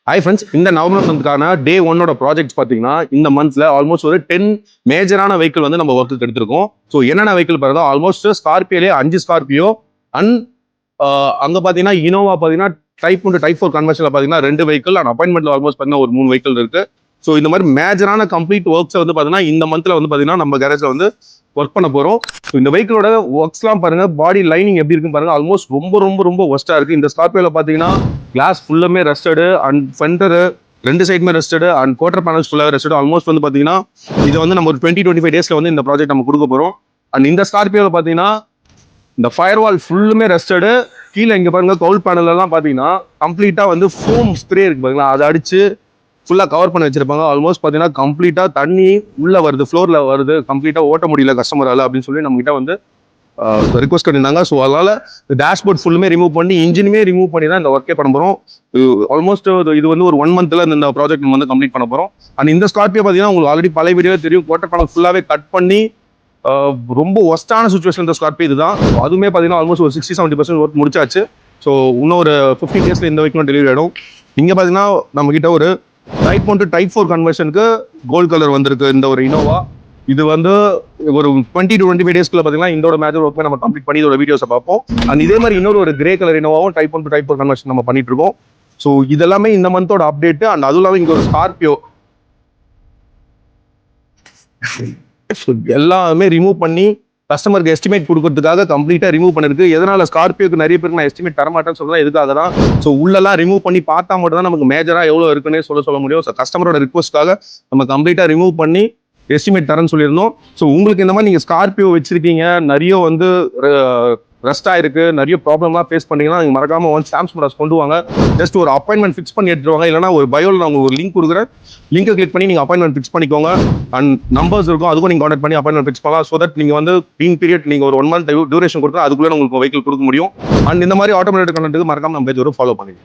Hi friends, இந்த November மந்த்க்கான டே ஒன்னோட projects பார்த்தீங்கன்னா இந்த மந்த்ல ஆல்மோஸ்ட் ஒரு 10 மேஜரான வெஹிக்கிள் வந்து நம்ம ஒர்க்கு எடுத்திருக்கோம். ஸோ என்னென்ன வெஹிக்கிள் பாருங்க, ஆல்மோஸ்ட் ஸ்கார்பியோலே 5 ஸ்கார்பியோ அண்ட் அங்கே பார்த்தீங்கன்னா இனோவா பார்த்தீங்கன்னா டைப் 1 டைப் 4 கன்வர்ஷனில் பார்த்தீங்கன்னா 2 வெஹிக்கிள் அண்ட் அப்பாயின்மெண்ட்ல ஆல்மோஸ்ட் பார்த்தீங்கன்னா ஒரு 3 வெஹிக்கிள் இருக்கு. ஸோ இந்த மாதிரி மேஜரான கம்ப்ளீட் ஒர்க்ஸை வந்து பார்த்தீங்கன்னா இந்த மந்த்ல வந்து பார்த்தீங்கன்னா நம்ம கேரேஜ்ல வந்து ஒர்க் பண்ண போறோம். ஸோ இந்த வெஹிக்கிளோட ஒர்க்ஸ்லாம் பாருங்க, பாடி லைனிங் எப்படி இருக்குன்னு பாருங்க. ஆல்மோஸ்ட் ரொம்ப ஒஸ்டா இருக்கு. இந்த ஸ்கார்பியோல பார்த்தீங்கன்னா கிளாஸ் ஃபுல்லுமே ரெஸ்டடு அண்ட் ஃபெண்டரு 2 சைடுமே ரெஸ்டடு அண்ட் குவார்டர் பேனல்ஸ் ஃபுல்லாக ரெஸ்டடு. ஆல்மோஸ்ட் வந்து பார்த்தீங்கன்னா இது வந்து நம்ம ஒரு 20-25 டேஸ்ல வந்து இந்த ப்ராஜெக்ட் நம்ம கொடுக்க போறோம். அண்ட் இந்த ஸ்கார்பியோவில் பார்த்தீங்கன்னா இந்த ஃபயர் வால் ஃபுல்லுமே ரெஸ்டடு. கீழே இங்கே பாருங்க, கவுல் பேனல் எல்லாம் பார்த்தீங்கன்னா கம்ப்ளீட்டா வந்து ஃபோம் ஸ்ப்ரே இருக்கு பாருங்களா, அதை அடிச்சு ஃபுல்லாக கவர் பண்ணி வச்சிருப்பாங்க. ஆல்மோஸ்ட் பார்த்தீங்கன்னா கம்ப்ளீட்டாக தண்ணி உள்ள வருது, ஃப்ளோரில் வருது, கம்ப்ளீட்டாக ஓட்ட முடியல கஸ்டமரால் அப்படின்னு சொல்லி நம்மகிட்ட வந்து ரிக்வஸ்ட் பண்ணியிருந்தாங்க. ஸோ அதனால டேஷ்போர்ட் ஃபுல்லுமே ரிமூவ் பண்ணி இன்ஜினுமே ரிமூவ் பண்ணி தான் இந்த ஒர்க்கே பண்ண போகிறோம். ஆல்மோஸ்ட் இது வந்து ஒரு 1 மந்த்ல இந்த ப்ராஜெக்ட் நம்ம வந்து கம்ப்ளீட் பண்ண போகிறோம். அண்ட் இந்த ஸ்கார்பியோ பார்த்தீங்கன்னா உங்களுக்கு ஆல்ரெடி பழைய வீடியோ தெரியும், குவார்டர் பேனல் ஃபுல்லாகவே கட் பண்ணி ரொம்ப ஒஸ்டான சுச்சுவேஷன் இந்த ஸ்கார்பியோ இதுதான். அதுவுமே பார்த்தீங்கன்னா ஆல்மோஸ்ட் ஒரு 60-70% ஒர்க் முடிச்சாச்சு. ஸோ இன்னும் ஒரு 15 டேஸ்ல இந்த வெஹிக்கிள் டெலிவரி ஆகிடும். இங்கே பார்த்தீங்கன்னா நம்மகிட்ட ஒரு டைப் 1 டைப் 4 கன்வர்ஷனுக்கு கோல்ட் கலர் வந்திருக்கு இந்த ஒரு இனோவா. இது வந்து ஒரு 20-25 டேஸ்க்குள்ள பார்த்தீங்கன்னா இதோட மேஜர் ஒர்க்குமே நம்ம கம்ப்ளீட் பண்ணி இதோட வீடியோஸை பார்ப்போம். அண்ட் இதே மாதிரி இன்னொரு ஒரு கிரே கலர் இனோவாவும் டைப் 1 டைப் 4 கன்வர்ஷன் நம்ம பண்ணிட்டு இருக்கோம். ஸோ இதெல்லாமே இந்த மந்தோட அப்டேட். அண்ட் அதுவும் இல்லாமல் இங்கே ஒரு ஸ்கார்பியோ எல்லாமே ரிமூவ் பண்ணி கஸ்டமருக்கு எஸ்டிமேட் கொடுக்கறதுக்காக கம்ப்ளீட்டாக ரிமூவ் பண்ணிருக்கு. எதனால ஸ்கார்பியோக்கு நிறைய பேருக்கு நான் எஸ்டிமேட் தரமாட்டேன்னு சொல்றேன், எதுக்காக தான். ஸோ உள்ளெல்லாம் ரிமூவ் பண்ணி பார்த்தா மட்டும் தான் நமக்கு மேஜராக எவ்வளோ இருக்குன்னு சொல்ல முடியும். ஸோ கஸ்டமரோட ரிக்வஸ்ட்காக நம்ம கம்ப்ளீட்டாக ரிமூவ் பண்ணி எஸ்டிமேட் தரேன்னு சொல்லியிருந்தோம். ஸோ உங்களுக்கு இந்த மாதிரி நீங்கள் ஸ்கார்பியோ வச்சிருக்கீங்க, நிறைய வந்து ரெஸ்ட் ஆயிருக்கு, நிறைய ப்ராப்ளம்லாம் ஃபேஸ் பண்ணீங்கன்னா நீங்கள் மறக்காம வந்து சாம்ஸ் மோட்டார்ஸ் கொண்டு வாங்க. ஜஸ்ட் ஒரு அப்பாயின்மெண்ட் ஃபிக்ஸ் பண்ணி எடுத்துருவாங்க. இல்லைனா ஒரு பயோவில் நான் உங்களுக்கு ஒரு லிங்க் கொடுக்குறேன், லிங்கை கிளிக் பண்ணி நீங்கள் அப்பாயின்மெண்ட் ஃபிக்ஸ் பண்ணிக்கோங்க. அண்ட் நம்பர்ஸ் இருக்கும், அதுக்கும் நீங்கள் கான்டாக்ட் பண்ணி அப்பாயின்மெண்ட் ஃபிக்ஸ் பண்ணலாம். ஸோ தட் நீங்கள் வந்து பீங் பீரியட் நீங்கள் ஒரு 1 மந்த் டியூரேஷன் கொடுத்தா அதுக்குள்ளே உங்களுக்கு வெஹிக்கிள் கொடுக்க முடியும். அண்ட் இந்த மாதிரி ஆட்டோமேட்டிக் கண்டென்ட்டுக்கு மறக்காம நம்ம பேஜ் ஃபாலோ பண்ணிடுங்க.